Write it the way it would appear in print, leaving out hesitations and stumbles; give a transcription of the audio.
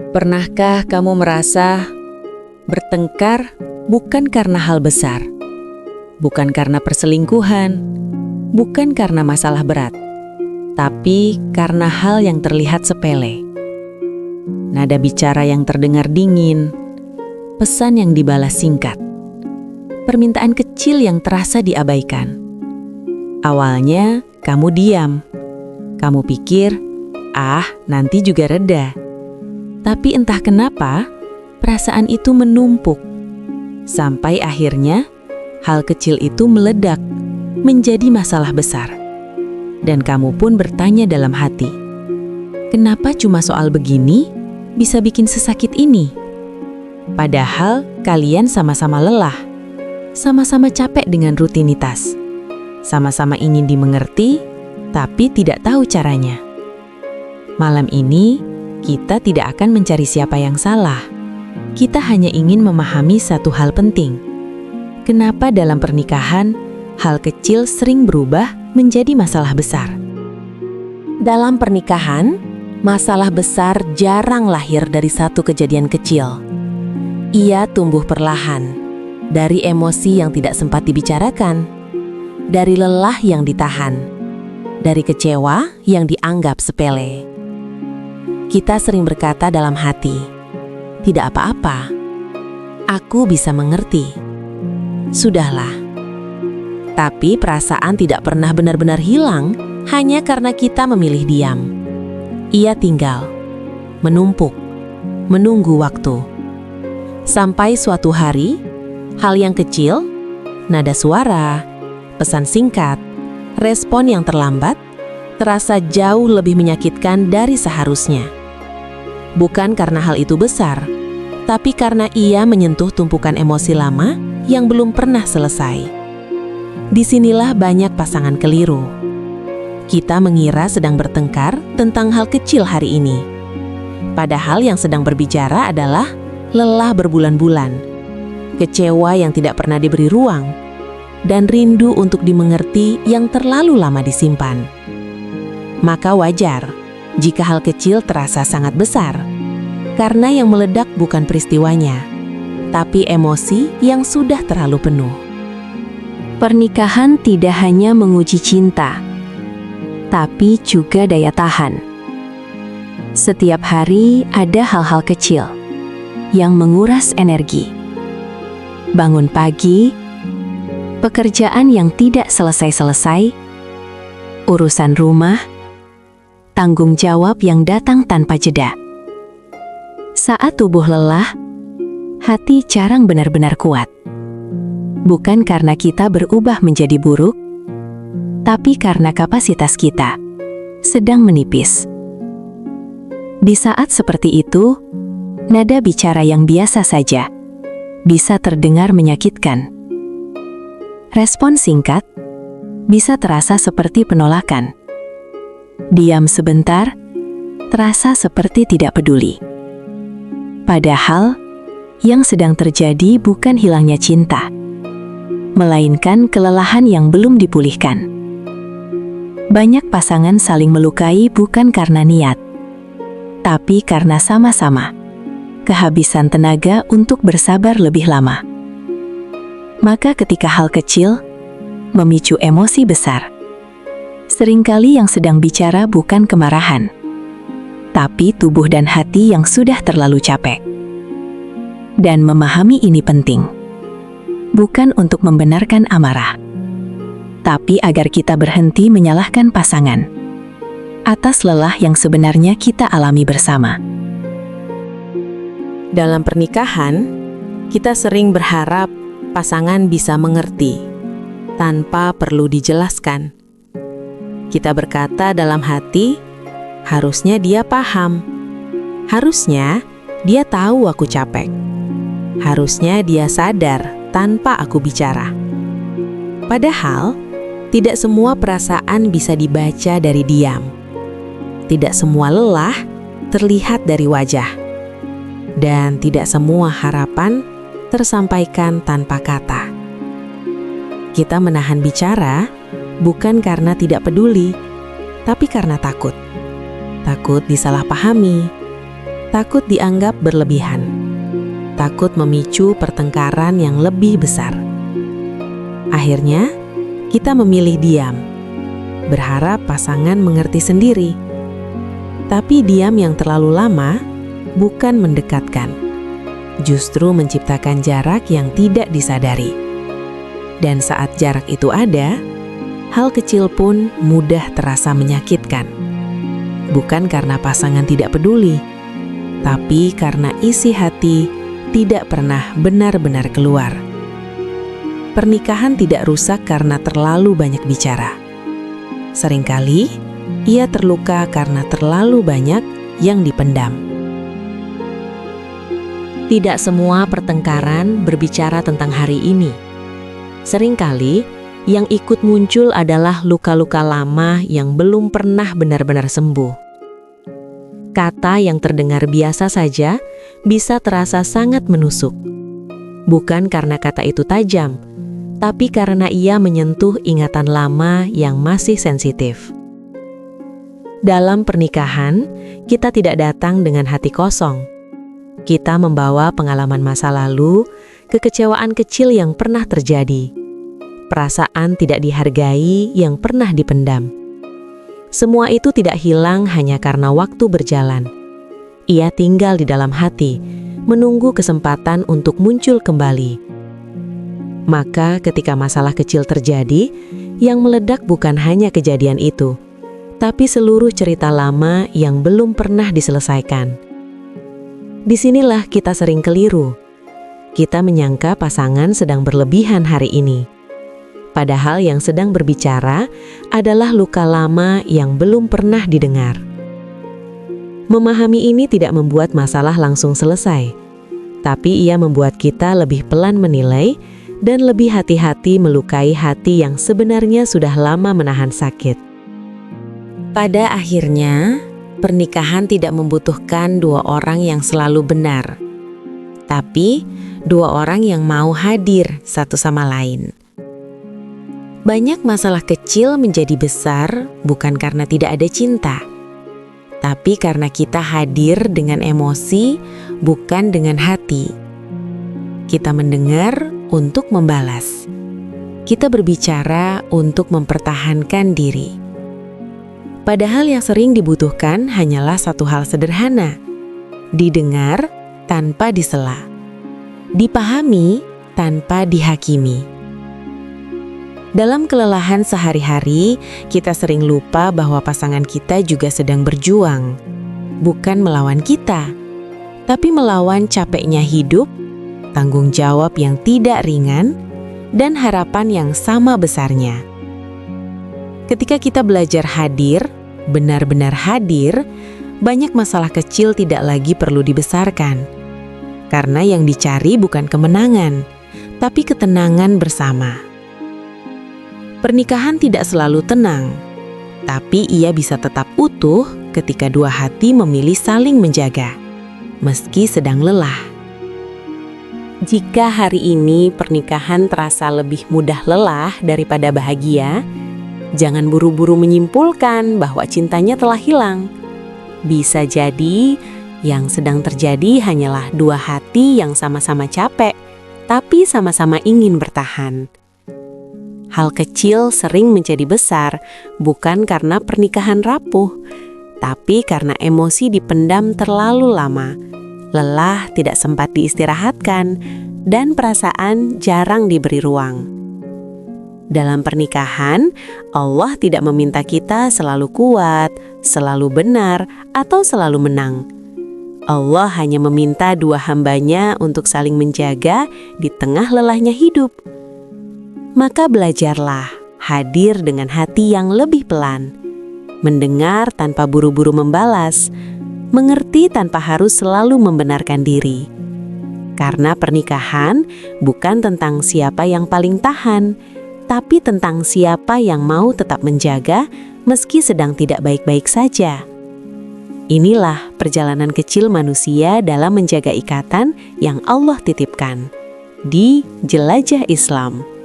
Pernahkah kamu merasa bertengkar bukan karena hal besar, bukan karena perselingkuhan, bukan karena masalah berat, tapi karena hal yang terlihat sepele? Nada bicara yang terdengar dingin, pesan yang dibalas singkat, permintaan kecil yang terasa diabaikan. Awalnya kamu diam, kamu pikir, nanti juga reda. Tapi entah kenapa, perasaan itu menumpuk. Sampai akhirnya, hal kecil itu meledak, menjadi masalah besar. Dan kamu pun bertanya dalam hati, kenapa cuma soal begini bisa bikin sesakit ini? Padahal kalian sama-sama lelah, sama-sama capek dengan rutinitas, sama-sama ingin dimengerti, tapi tidak tahu caranya. Malam ini, kita tidak akan mencari siapa yang salah. Kita hanya ingin memahami satu hal penting. Kenapa dalam pernikahan, hal kecil sering berubah menjadi masalah besar? Dalam pernikahan, masalah besar jarang lahir dari satu kejadian kecil. Ia tumbuh perlahan, dari emosi yang tidak sempat dibicarakan, dari lelah yang ditahan, dari kecewa yang dianggap sepele. Kita sering berkata dalam hati, "Tidak apa-apa, aku bisa mengerti. Sudahlah." Tapi perasaan tidak pernah benar-benar hilang hanya karena kita memilih diam. Ia tinggal, menumpuk, menunggu waktu. Sampai suatu hari, hal yang kecil, nada suara, pesan singkat, respon yang terlambat, terasa jauh lebih menyakitkan dari seharusnya. Bukan karena hal itu besar, tapi karena ia menyentuh tumpukan emosi lama yang belum pernah selesai. Disinilah banyak pasangan keliru. Kita mengira sedang bertengkar tentang hal kecil hari ini. Padahal yang sedang berbicara adalah lelah berbulan-bulan, kecewa yang tidak pernah diberi ruang, dan rindu untuk dimengerti yang terlalu lama disimpan. Maka wajar jika hal kecil terasa sangat besar, karena yang meledak bukan peristiwanya, tapi emosi yang sudah terlalu penuh. Pernikahan tidak hanya menguji cinta, tapi juga daya tahan. Setiap hari ada hal-hal kecil yang menguras energi. Bangun pagi, pekerjaan yang tidak selesai-selesai, urusan rumah, tanggung jawab yang datang tanpa jeda. Saat tubuh lelah, hati jarang benar-benar kuat. Bukan karena kita berubah menjadi buruk, tapi karena kapasitas kita sedang menipis. Di saat seperti itu, nada bicara yang biasa saja bisa terdengar menyakitkan. Respon singkat bisa terasa seperti penolakan. Diam sebentar, terasa seperti tidak peduli. Padahal, yang sedang terjadi bukan hilangnya cinta, melainkan kelelahan yang belum dipulihkan. Banyak pasangan saling melukai bukan karena niat, tapi karena sama-sama kehabisan tenaga untuk bersabar lebih lama. Maka ketika hal kecil memicu emosi besar, seringkali yang sedang bicara bukan kemarahan, tapi tubuh dan hati yang sudah terlalu capek. Dan memahami ini penting, bukan untuk membenarkan amarah, tapi agar kita berhenti menyalahkan pasangan atas lelah yang sebenarnya kita alami bersama. Dalam pernikahan, kita sering berharap pasangan bisa mengerti tanpa perlu dijelaskan. Kita berkata dalam hati, harusnya dia paham. Harusnya dia tahu aku capek. Harusnya dia sadar tanpa aku bicara. Padahal, tidak semua perasaan bisa dibaca dari diam. Tidak semua lelah terlihat dari wajah. Dan tidak semua harapan tersampaikan tanpa kata. Kita menahan bicara bukan karena tidak peduli, tapi karena takut. Takut disalahpahami, Takut dianggap berlebihan. Takut memicu pertengkaran yang lebih besar. Akhirnya, kita memilih diam, berharap pasangan mengerti sendiri. Tapi diam yang terlalu lama bukan mendekatkan, justru menciptakan jarak yang tidak disadari. Dan saat jarak itu ada, hal kecil pun mudah terasa menyakitkan. Bukan karena pasangan tidak peduli, tapi karena isi hati tidak pernah benar-benar keluar. Pernikahan tidak rusak karena terlalu banyak bicara. Seringkali, ia terluka karena terlalu banyak yang dipendam. Tidak semua pertengkaran berbicara tentang hari ini. Seringkali, yang ikut muncul adalah luka-luka lama yang belum pernah benar-benar sembuh. Kata yang terdengar biasa saja bisa terasa sangat menusuk. Bukan karena kata itu tajam, tapi karena ia menyentuh ingatan lama yang masih sensitif. Dalam pernikahan, kita tidak datang dengan hati kosong. Kita membawa pengalaman masa lalu, kekecewaan kecil yang pernah terjadi, perasaan tidak dihargai yang pernah dipendam. Semua itu tidak hilang hanya karena waktu berjalan. Ia tinggal di dalam hati, menunggu kesempatan untuk muncul kembali. Maka ketika masalah kecil terjadi, yang meledak bukan hanya kejadian itu, tapi seluruh cerita lama yang belum pernah diselesaikan. Disinilah kita sering keliru. Kita menyangka pasangan sedang berlebihan hari ini. Padahal yang sedang berbicara adalah luka lama yang belum pernah didengar. Memahami ini tidak membuat masalah langsung selesai, tapi ia membuat kita lebih pelan menilai dan lebih hati-hati melukai hati yang sebenarnya sudah lama menahan sakit. Pada akhirnya, pernikahan tidak membutuhkan dua orang yang selalu benar, tapi dua orang yang mau hadir satu sama lain. Banyak masalah kecil menjadi besar bukan karena tidak ada cinta, tapi karena kita hadir dengan emosi, bukan dengan hati. Kita mendengar untuk membalas. Kita berbicara untuk mempertahankan diri. Padahal yang sering dibutuhkan hanyalah satu hal sederhana: didengar tanpa disela, dipahami tanpa dihakimi. Dalam kelelahan sehari-hari, kita sering lupa bahwa pasangan kita juga sedang berjuang, bukan melawan kita, tapi melawan capeknya hidup, tanggung jawab yang tidak ringan, dan harapan yang sama besarnya. Ketika kita belajar hadir, benar-benar hadir, banyak masalah kecil tidak lagi perlu dibesarkan. Karena yang dicari bukan kemenangan, tapi ketenangan bersama. Pernikahan tidak selalu tenang, tapi ia bisa tetap utuh ketika dua hati memilih saling menjaga, meski sedang lelah. Jika hari ini pernikahan terasa lebih mudah lelah daripada bahagia, jangan buru-buru menyimpulkan bahwa cintanya telah hilang. Bisa jadi yang sedang terjadi hanyalah dua hati yang sama-sama capek, tapi sama-sama ingin bertahan. Hal kecil sering menjadi besar, bukan karena pernikahan rapuh, tapi karena emosi dipendam terlalu lama. Lelah tidak sempat diistirahatkan, dan perasaan jarang diberi ruang. Dalam pernikahan, Allah tidak meminta kita selalu kuat, selalu benar, atau selalu menang. Allah hanya meminta dua hambanya untuk saling menjaga di tengah lelahnya hidup. Maka belajarlah hadir dengan hati yang lebih pelan, mendengar tanpa buru-buru membalas, mengerti tanpa harus selalu membenarkan diri. Karena pernikahan bukan tentang siapa yang paling tahan, tapi tentang siapa yang mau tetap menjaga meski sedang tidak baik-baik saja. Inilah perjalanan kecil manusia dalam menjaga ikatan yang Allah titipkan di Jelajah Islam.